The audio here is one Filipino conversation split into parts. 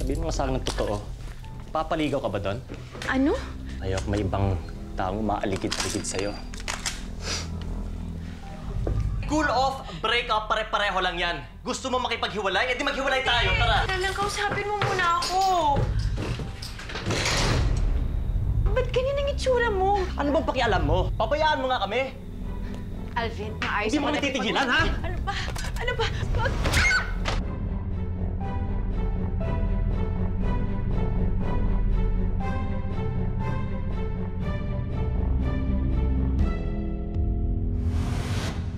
Sabihin mo nga sa akin ng totoo. Papaligaw ka ba doon? Ano? Ayok, may ibang taong maalikid-alikid sa'yo. Cool off, break up, pare-pareho lang yan. Gusto mo makipaghiwalay? Eh di maghiwalay tayo, tara! Tara lang, kausapin mo muna ako. Ba't ganyan ang itsura mo? Ano bang pakialam mo? Pabayaan mo nga kami! Alvin, maayos Hindi mo kami titigilan, ha? Ano ba? Ano ba?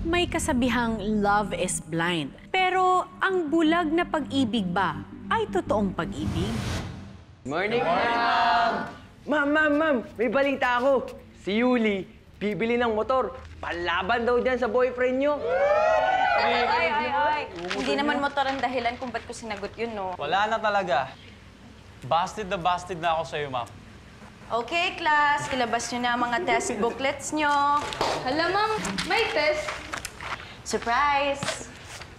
May kasabihang love is blind. Pero ang bulag na pag-ibig ba ay totoong pag-ibig? Morning, ma'am! Ma'am! May balita ako. Si Yuli, bibili ng motor. Panlaban daw dyan sa boyfriend nyo. Ay. Hindi naman motor ang dahilan kung ba't ko sinagot yun, no? Wala na talaga. Busted na ako sa'yo, ma'am. Okay, class. Ilabas nyo na ang mga test booklets nyo. Hala, ma'am, may test. Surprise!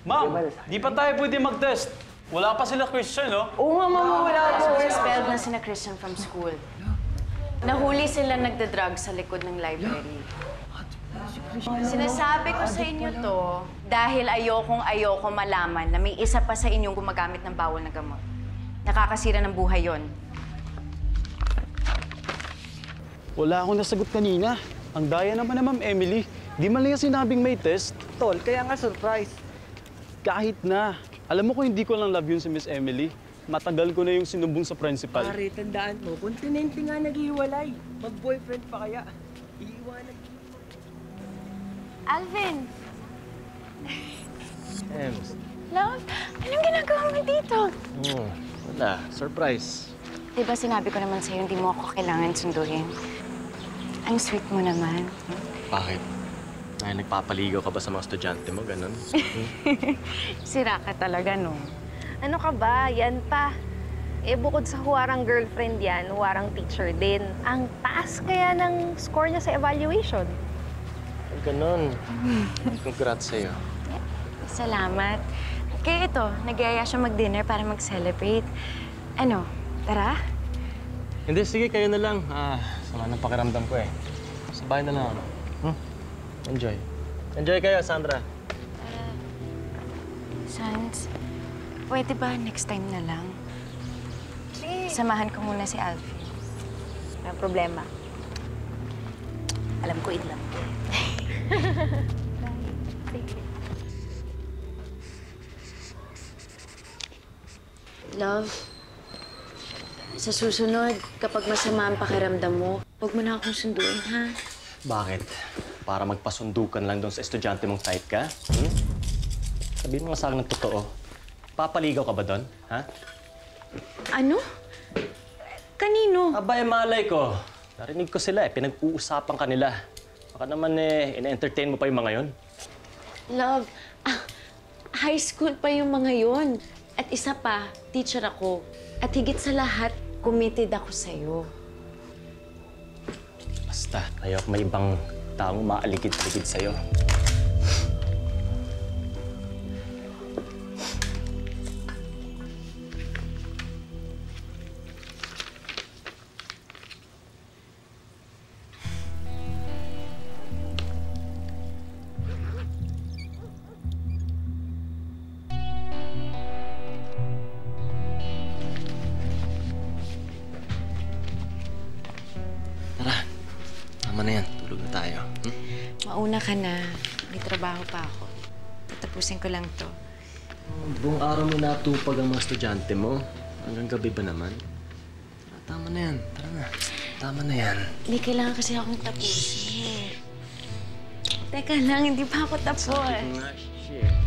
Ma'am, di pa tayo pwede mag-test. Wala pa sila Christian, no? Oo nga, ma'am. Wala po. Expelled na sina Christian from school. Nahuli sila nagda-drug sa likod ng library. Sinasabi ko sa inyo to dahil ayoko malaman na may isa pa sa inyong gumagamit ng bawal na gamot. Nakakasira ng buhay yon. Wala akong nasagot kanina. Ang daya naman na Ma'am Emily. Di man lang sinabing may test. Tol, kaya nga surprise. Kahit na. Alam mo ko hindi ko lang love yun si Miss Emily. Matagal ko na yung sinubong sa principal. Pare, tandaan mo, kontinente nga naghiwalay. Mag-boyfriend pa kaya. Iiwanan. Alvin! Ems. Love, anong ginagawa mo dito? Wala. Surprise. Diba sinabi ko naman sa'yo, hindi mo ako kailangan sunduin. Ang sweet mo naman. Bakit? Ay, nagpapaligaw ka ba sa mga estudyante mo? Ganon? Sira ka talaga, no? Ano ka ba? Yan pa. Eh, bukod sa huwarang girlfriend yan, huwarang teacher din. Ang taas kaya ng score niya sa evaluation. Ganon. Congrats sa'yo. Salamat. Kaya ito, nag-iaya siya mag-dinner para mag-celebrate. Ano, tara? Hindi, sige, kayo na lang. Sama ng pakiramdam ko eh. Sa bahay na lang ako. Enjoy. Enjoy kayo, Sandra. Sans, pwede ba next time na lang? Samahan ko muna si Alfie. Walang problema. Alam ko, in love. Love, sa susunod, kapag masama ang pakiramdam mo, huwag mo na akong sunduin, ha? Bakit? Para magpasundukan lang doon sa estudyante mong type ka? Sabihin mo nga sa akin ng totoo. Papaligaw ka ba doon? Ha? Ano? Kanino? Abay, malay ko. Narinig ko sila eh. Pinag-uusapan ka nila. Baka naman ina-entertain mo pa yung mga yon. Love, high school pa yung mga yon. At isa pa, teacher ako. At higit sa lahat, committed ako sa'yo. Basta, ayok may ibang taong maalikid-alikid sa'yo. Tama na yan. Tulog na tayo. Mauna ka na. May trabaho pa ako. Tatapusin ko lang to. Buong araw mo natupag ang mga estudyante mo. Hanggang gabi ba naman? Tama na yan. Tara na. Tama na yan. May kailangan kasi akong tapusin. Teka lang, hindi pa ako tapos. Sabi ko nga, shit.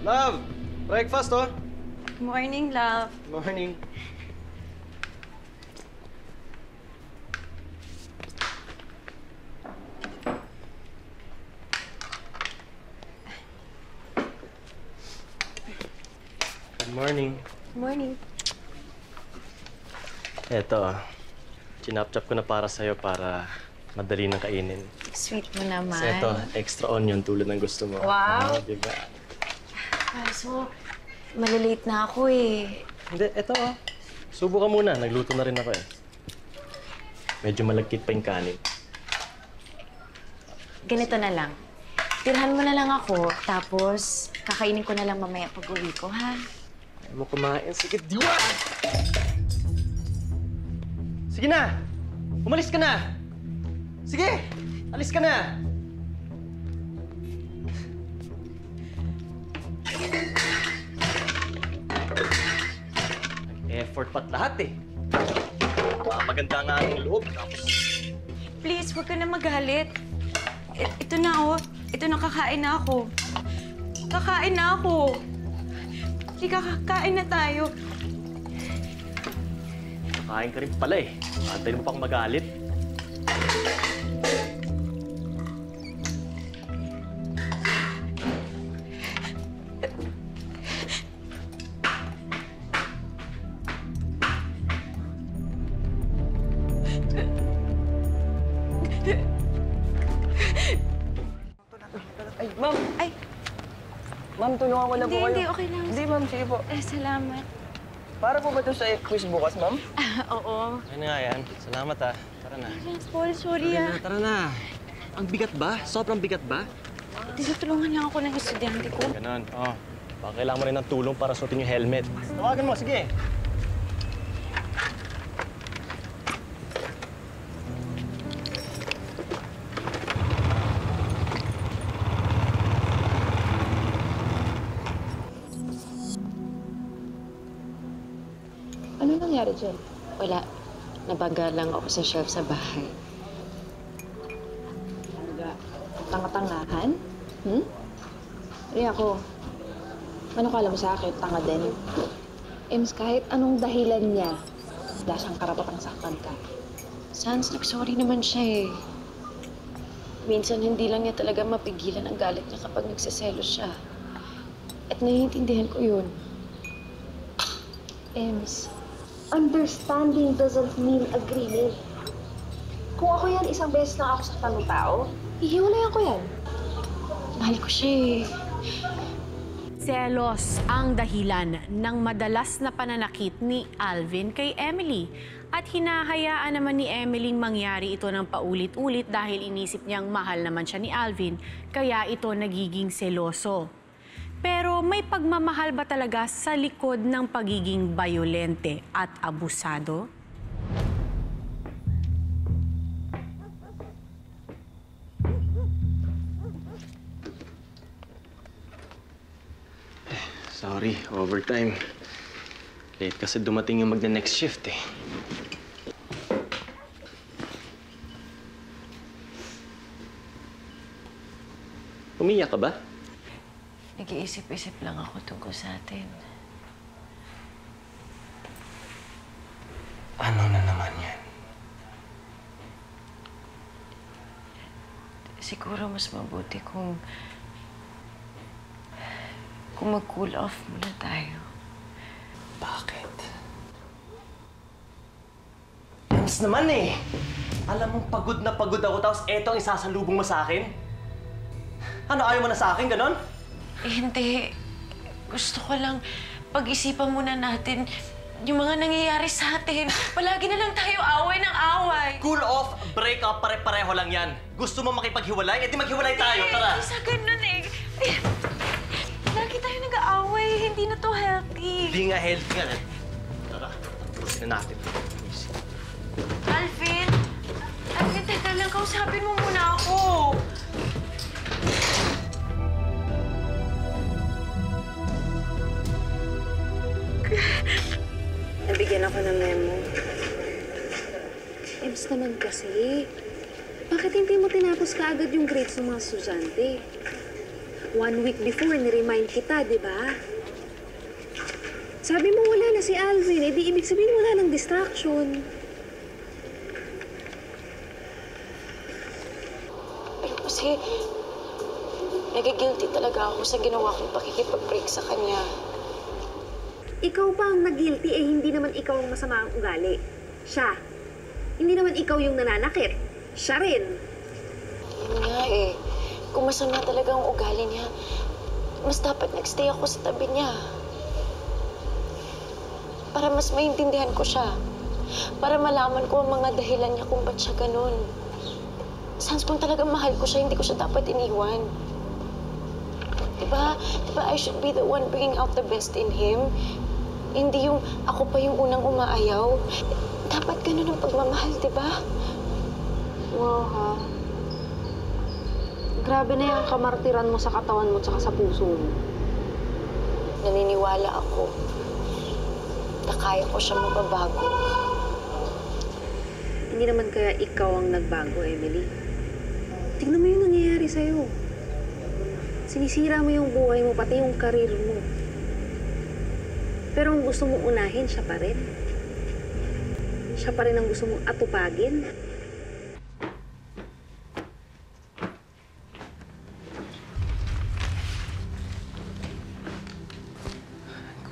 Love! Breakfast, oh! Morning, love. Morning. Good morning. Morning. Eto, Chinap-chop ko na para sa'yo para madali nang kainin. Sweet mo naman. Kasi ito, extra onion tulad ng gusto mo. Wow. Diba? Kaso, malilate na ako eh. Hindi, ito oh. Subo ka muna. Nagluto na rin ako eh. Medyo malagkit pa yung kanin. Ganito na lang. Tirhan mo na lang ako, tapos kakainin ko na lang mamaya pag-uwi ko, ha? Ayaw mo kumain. Sige, diwa! Sige na! Umalis ka na! Sige! Alis ka na! Effort pa't lahat eh. Maganda nga ang loob. Tapos, Please, huwag ka na magalit. Ito na, oh. Ito na, kakain na ako. Kakain na ako. Sige, kakain na tayo. kakain ka rin pala eh. Antayin mo pang magalit. Ay, ma'am! Ay, Ma'am, tulungan ko na po kayo. hindi, okay lang. Hindi, ma'am. Sige po. Salamat. Para po ba ito sa quiz bukas, ma'am? Oo. Ayun nga yan. Salamat ah. Tara na. Paul, sorry ah. Tara na. Ang bigat ba? Sobrang bigat ba? Tinutulungan lang ako ng estudyante ko. Ganon. Oh. Baka kailangan mo rin ng tulong para suotin yung helmet. Tawagan mo, sige. Ano nangyari dyan? Wala. Nabaga lang ako sa shelf sa bahay. Tanga-tangahan? Hmm? Ria ako. Ano kala mo sa akin? Tanga din. Ems, kahit anong dahilan niya, wala siyang karapatang saktan ka. Sans, nag-sorry naman siya eh. Minsan hindi lang niya talaga mapigilan ang galit niya kapag nagsaselo siya. At naiintindihan ko yun. Ems, understanding doesn't mean agreement. Kung ako yan, isang beses lang ako saktan ng tao, ihiwalayan ko yan. Mahal ko siya eh. Selos ang dahilan ng madalas na pananakit ni Alvin kay Emily. At hinahayaan naman ni Emily mangyari ito ng paulit-ulit dahil inisip niyang mahal naman siya ni Alvin, kaya ito nagiging seloso. Pero may pagmamahal ba talaga sa likod ng pagiging bayolente at abusado? Sorry, overtime. Late kasi dumating yung magna-next shift eh. Umiyak ka ba? Nag-iisip-isip lang ako tungkol sa atin. Ano na naman yan? Siguro mas mabuti kung mag-cool off muna tayo. Bakit? Ems naman eh! Alam mong pagod na pagod ako tapos eto ang isasalubong mo sa akin? Ano, ayaw mo na sa akin, ganon? Eh, hindi. Gusto ko lang pag-isipan muna natin yung mga nangyayari sa atin. Palagi na lang tayo away ng away. Cool off, break up, pare-pareho lang yan. Gusto mo makipaghiwalay? E di maghiwalay tayo, tara! Hindi sa ganun eh. Lagi tayo nag-aaway. Hindi na to healthy. Hindi nga healthy nga. Tara, tapusin na natin. Alvin! Alvin, teka lang. Kausapin mo muna ako. Nabigyan ako ng memo. Ems naman kasi, bakit hindi mo tinapos kaagad yung grades ng mga estudyante? 1 week before, ni-remind kita, di ba? Sabi mo wala na si Alvin, eh di ibig sabihin wala ng distraction. Pero kasi, nagigilty talaga ako sa ginawa kong pakikipag-break sa kanya. Ikaw pa ang nag-guilty, eh hindi naman ikaw ang masama ang ugali. Siya. Hindi naman ikaw yung nananakit. Siya rin. Yun nga eh. Kung masama talaga ang ugali niya, mas dapat nagstay ako sa tabi niya. Para mas maintindihan ko siya. Para malaman ko ang mga dahilan niya kung ba't siya ganun. Sans kung talagang mahal ko siya, hindi ko siya dapat iniwan. Diba I should be the one bringing out the best in him? Hindi yung ako pa yung unang umaayaw. Dapat ganun ang pagmamahal, diba? Wow, ha? Grabe na yung kamartiran mo sa katawan mo tsaka sa puso mo. Naniniwala ako na kaya ko siya mababago. Hindi naman kaya ikaw ang nagbago, Emily. Tingnan mo yung nangyayari sa'yo. Sinisira mo yung buhay mo, pati yung karir mo. Pero ang gusto mong unahin, siya pa rin. Siya pa rin ang gusto mong atupagin.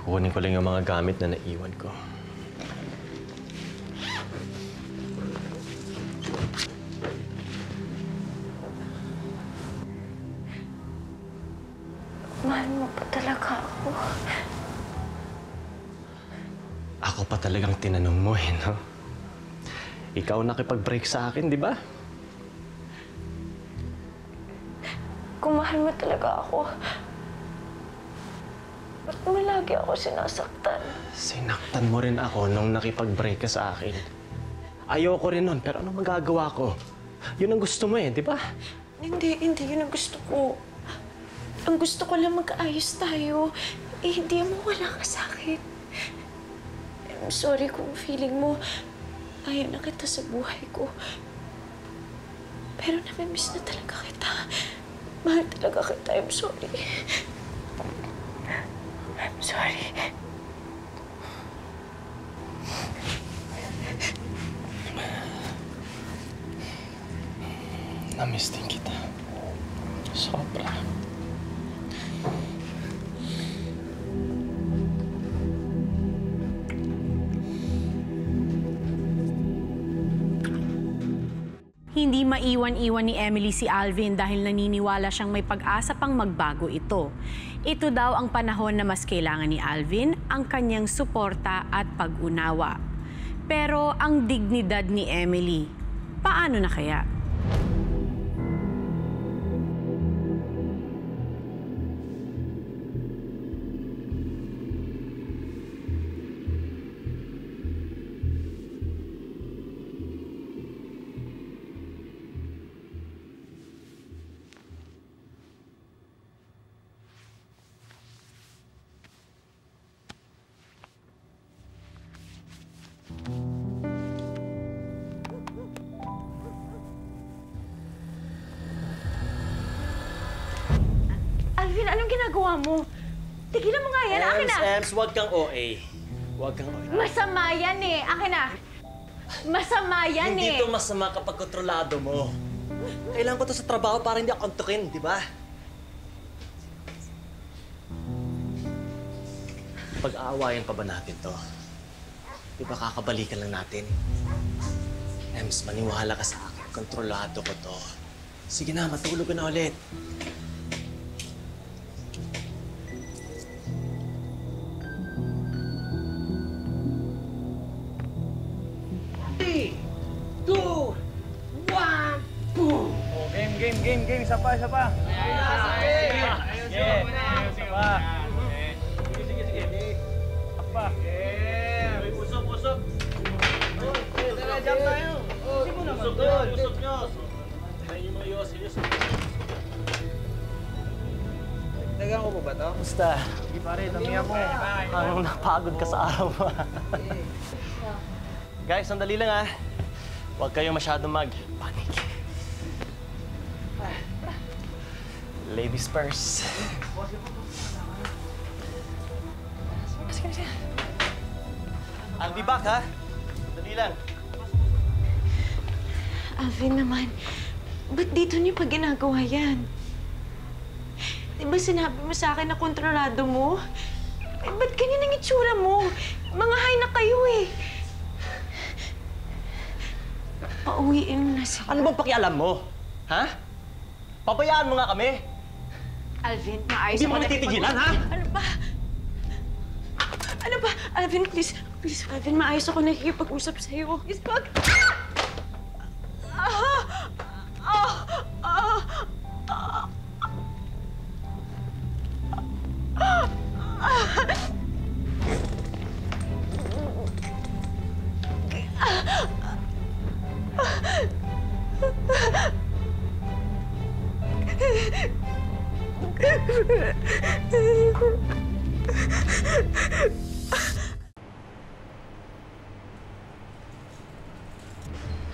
Kukunin ko lang yung mga gamit na naiwan ko. Mahal mo pa talaga ako. Ako pa talagang tinanong mo eh, no? Ikaw nakipag-break sa akin, di ba? Kung mahal mo talaga ako, ba't mo lagi ako sinasaktan? Sinaktan mo rin ako nung nakipag-break ka sa akin. Ayoko rin nun, pero anong magagawa ko? Yun ang gusto mo eh, di ba? Hindi yun ang gusto ko. Ang gusto ko lang magkaayos tayo. Hindi mo wala ka sa akin. I'm sorry kung feeling mo ayaw na kita sa buhay ko. Pero namimiss na talaga kita. Mahal talaga kita. I'm sorry. I'm sorry. Namiss din kita. Sobra. Hindi maiwan-iwan ni Emily si Alvin dahil naniniwala siyang may pag-asa pang magbago ito. Ito daw ang panahon na mas kailangan ni Alvin ang kanyang suporta at pag-unawa. Pero ang dignidad ni Emily, paano na kaya? Alvin, anong ginagawa mo? Tigilan mo nga yan. Akin na. Ems, huwag kang OA. Huwag kang OA. Masama yan eh. Akin na. Masama yan Hindi eh. to masama kapag kontrolado mo. Kailangan ko to sa trabaho para hindi ako antukin, di ba? Pag-aawayan pa ba natin to? Di ba kakabalikan lang natin? Ems, maniwala ka sa akin. Kontrolado ko to. Sige na, matulog ka na ulit. Game. Isa pa. Sige. Isa pa. Sige. Apa. Usok. Tara, jump tayo. Usok nyo. Tayo yung mga yosi. Dagan ko po ba to? Basta, Hindi pare, damihan mo. parang napagod ka sa araw mo. Guys, sandali lang ah. Huwag kayo masyadong mag-panic. Ladies first. Sige. I'll be back, ha? Sandali lang. Alvin naman, ba't dito niyo pa ginagawa yan? Di ba sinabi mo sa akin na kontrolado mo? Eh, ba't ganyan ang itsura mo? Mga high na kayo eh. Pauwiin mo na sila. Ano bang pakialam mo? Ha? Pabayaan mo nga kami. Alvin, maayos Hindi mo kami titigilan, ha? Ano ba? Ano ba? Alvin, please. Please, Alvin, maayos ako nakikipag-usap sa'yo. Please, wag!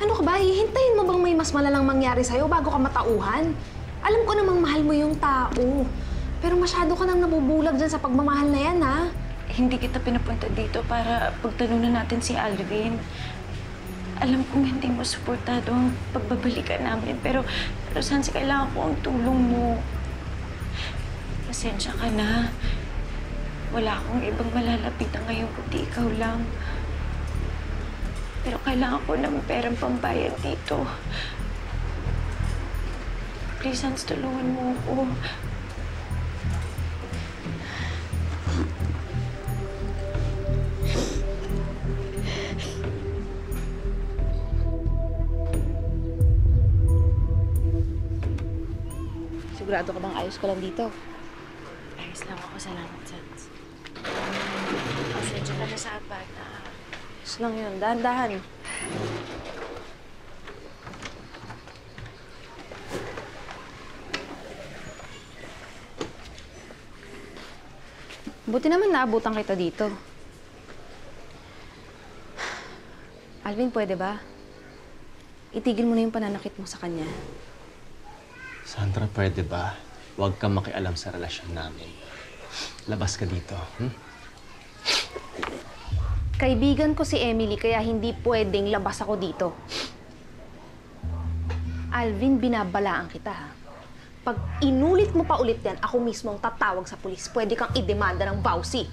Ano ka ba? Hihintayin mo bang may mas malalang mangyari sa'yo bago ka matauhan? Alam ko namang mahal mo yung tao. Pero masyado ka nang nabubulag dyan sa pagmamahal na yan, ha? Hindi kita pinapunta dito para pagtalunan natin si Alvin. Alam kong hindi mo suportado ang pagbabalikan namin, pero Sansi, kailangan ko ang tulong mo. Pasensya ka na. Wala akong ibang malalapitan ngayon kundi ikaw lang. Pero kailangan ko ng perang pambayad dito. Please, Sans, tulungan mo ako. Sigurado ka bang ayos ka lang dito? Ayos lang ako. Salamat, Sans. Pasensya ka na sa bata. Ayos lang yun. Dahan-dahan. Buti naman naabutan kita dito. Alvin, pwede ba? Itigil mo na yung pananakit mo sa kanya. Sandra, pwede ba? Huwag kang makialam sa relasyon namin. Labas ka dito, Kaibigan ko si Emily, kaya hindi pwedeng labas ako dito. Alvin, binabalaan kita, ha? Pag inulit mo pa ulit yan, ako mismo ang tatawag sa pulis. Pwede kang idemanda ng vowsy.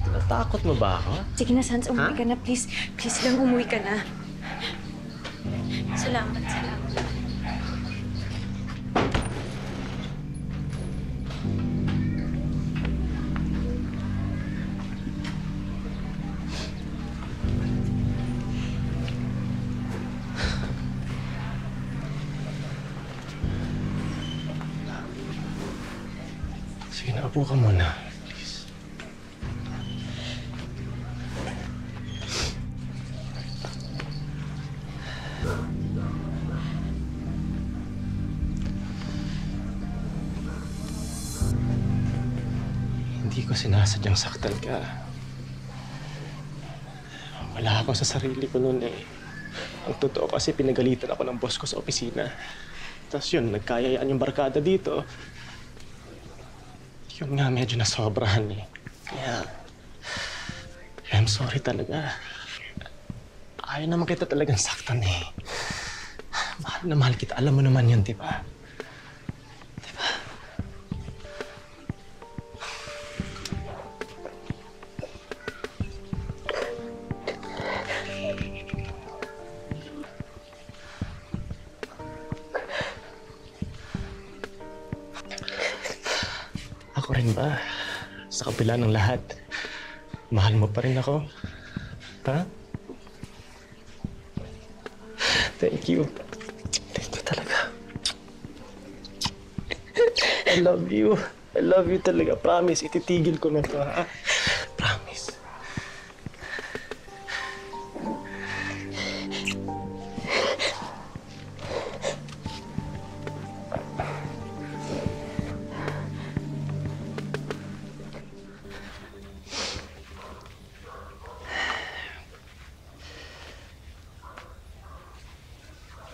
Natakot mo ba ako? Sige na, Sans. Umuwi ka na, please. Please lang, umuwi ka na. Salamat, salamat. Sige na, upo ka muna. Please. Hindi ko sinasadyang saktan ka. Wala ako sa sarili ko noon eh. Ang totoo kasi pinagalitan ako ng boss ko sa opisina. Tapos yun, nagkayayaan yung barkada dito. Yun nga, medyo nasobrahan eh. Kaya, I'm sorry talaga. Ayaw naman kita talagang saktan eh. Mahal na mahal kita. Alam mo naman yun, di ba? Di ba? Ako rin ba? Sa kabila ng lahat, mahal mo pa rin ako? Ha? Thank you. Thank you talaga. I love you. I love you talaga. Promise, ititigil ko na to, ha? Promise.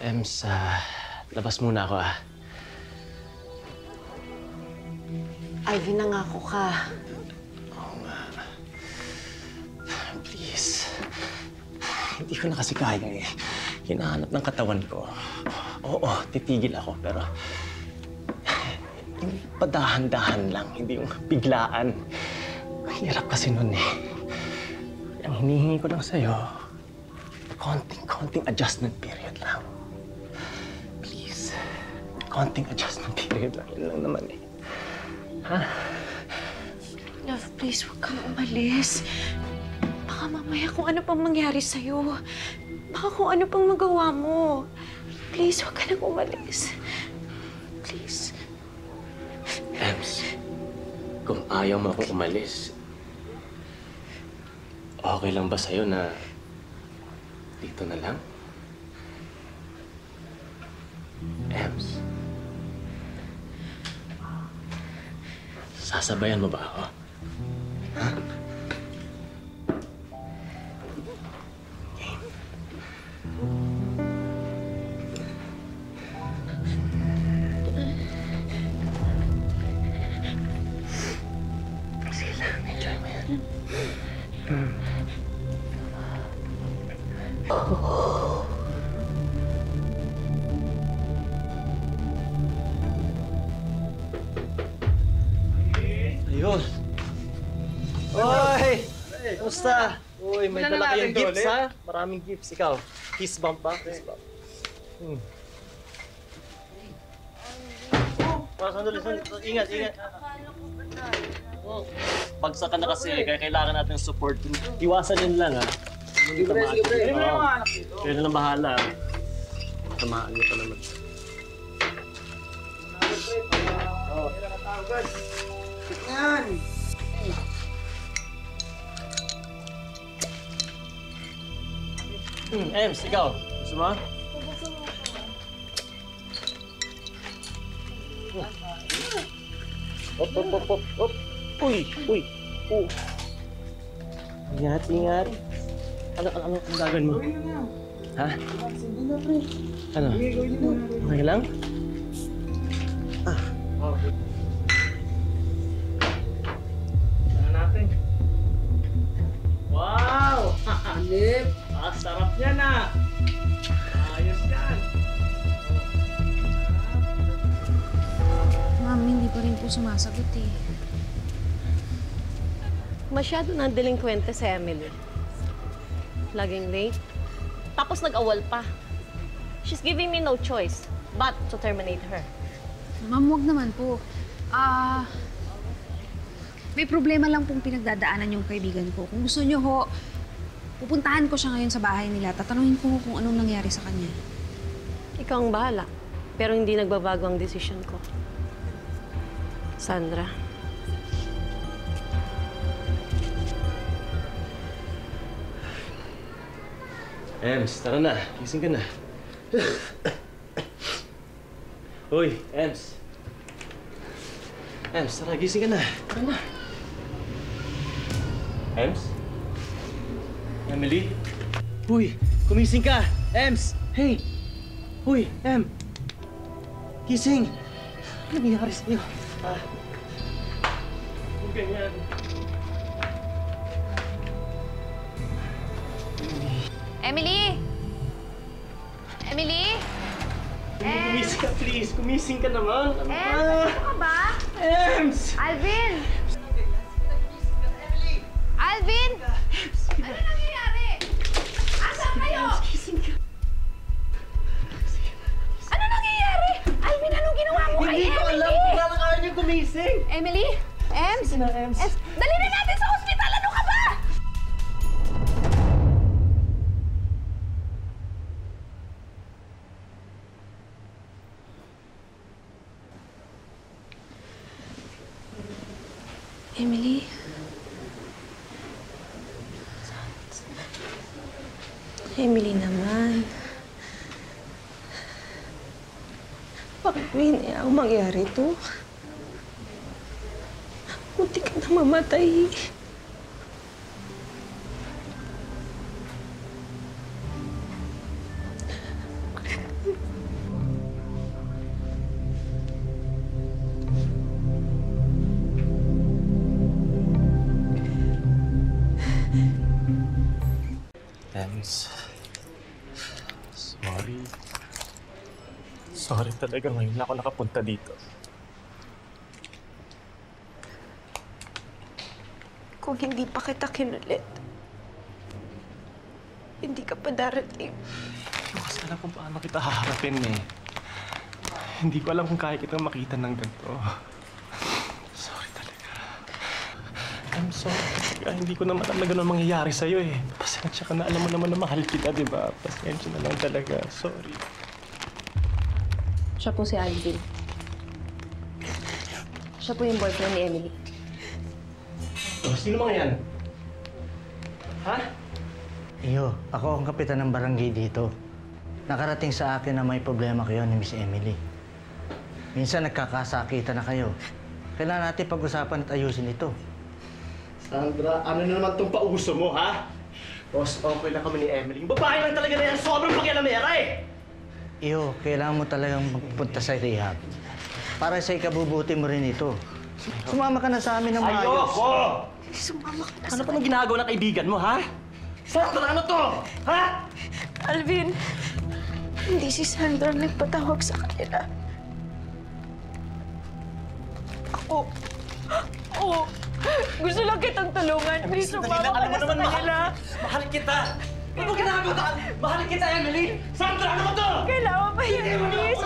Ems, labas muna ako, Alvin, nangako ka. Oo nga. Please. Hindi ko na kasi kaya eh. Hinahanap ng katawan ko. Oo, titigil ako, pero yung padahan-dahan lang, hindi yung biglaan. Hirap kasi nun eh. Ang hinihingi ko lang sa'yo, konting adjustment period lang. Please. Konting adjustment period lang. Yun lang naman eh. Ha? Love, please, huwag kang umalis. Baka mamaya kung ano pang mangyari sa'yo. Baka kung ano pang magawa mo. Please, huwag ka nang umalis. Please. Ems, kung ayaw mo akong umalis, okay lang ba sa'yo na dito na lang? Ems, sasabayan mo ba ako? Ha? Sige lang, enjoy mo yan. Ayun. Oy! Kumusta? Uy, may dala kayong gifts, ha? Maraming gifts. Ikaw, kiss bump ba? Kiss bump. Sandali. Ingat. Pagsak ka na kasi, kaya kailangan natin support. Iwasan yun lang, ha? Libre. Kaya na lang bahala. Tamaan niyo pa naman. Ems, ikaw. Gusto mo? Op. Uy. Ingat. Ano gagawin mo? Ha? Ano? Okay lang? Natin. Wow! Alip! Sarap yan ah! Ayos yan! Ma'am, hindi pa rin po sumasagot eh. Masyado na delinkwente si Emily. Laging late. Tapos nag-awal pa. She's giving me no choice but to terminate her. Ma'am, wag naman po. May problema lang pong pinagdadaanan yung kaibigan ko. Kung gusto niyo ho, pupuntahan ko siya ngayon sa bahay nila. Tatanungin ko kung anong nangyari sa kanya. Ikaw ang bahala. Pero hindi nagbabago ang desisyon ko. Sandra. Ems, tara na. Gising ka na. Uy, Ems. Ems, tara. Gising ka na. Tara na. Ems? Emily? Uy, kumising ka! Ems! Hey! Uy, Em! Gising! Ano nangyari sa'yo? Huwag ganyan. Emily! Emily? Gumising ka, please. Gumising ka naman. Ano ka ba? Ems! Alvin! Alvin! Ano nangyayari? Asan kayo? Ano nangyayari? Alvin, anong ginawa mo kay Emily? Hindi ko alam kung parang ayaw niyo gumising! Emily? Ems? Ems. Dali na natin sa ospital! Ano ka ba? Emily? Emily naman. Bakit mo hinayaan mangyari to? Munti ka na mamatay. Ems, sorry talaga ngayon na ako nakapunta dito. Kung hindi pa kita kinulit, hindi ka pa darating. Hindi ko kasi alam kung paano kita haharapin eh. Hindi ko alam kung kaya kitang makita ng ganito. Sorry talaga. I'm sorry talaga. Hindi ko naman alam na gano'n mangyayari sa'yo eh. Pasensya ka na. Alam mo naman na mahal kita, di ba? Pasensya na lang talaga. Sorry. Siya po si Alvin. Siya po yung boyfriend ni Emily. Oh, sino mga yan? Ha? Iyo, ako ang kapitan ng barangay dito. Nakarating sa akin na may problema kayo ni Miss Emily. Minsan nagkakasakitan na kayo. Kailangan natin pag-usapan at ayusin ito. Sandra, ano na naman itong pauso mo, ha? Boss, okay lang kami ni Emily. Yung babae lang talaga na yan, sobrang pakialamera eh! Iyo, kailangan mo talagang magpunta sa rehab. Para sa ikabubuti mo rin ito. Sumama ka na sa amin ng maayos. Ayoko! Sumama ka na Ano pa nang ginagawa ng kaibigan mo, ha? Sandra, ano to? Ha? Alvin, hindi si Sandra nagpatawag sa kanila. Ako. Gusto lang kitang tulungan. Please, sumama ka na sa kanila. Mahal kita! Ano ginagawa? Mahal kita, Emily! Sandra, ano ba to? Kailangan pa yun, please.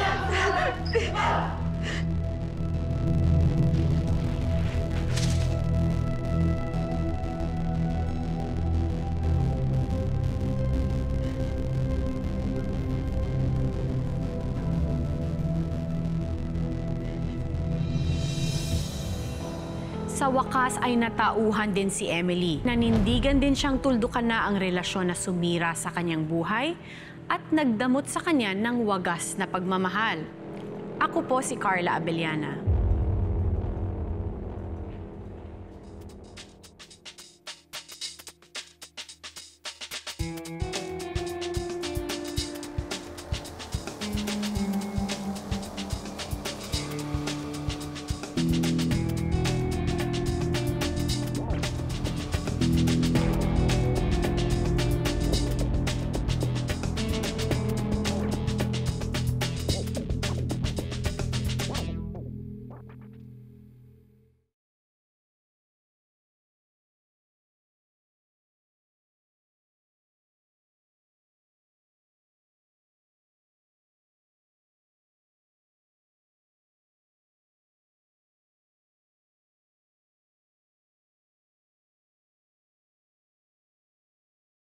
Sa wakas ay natauhan din si Emily. Nanindigan din siyang tuldukan na ang relasyon na sumira sa kanyang buhay at nagdamot sa kanya ng wagas na pagmamahal. Ako po si Carla Abellana.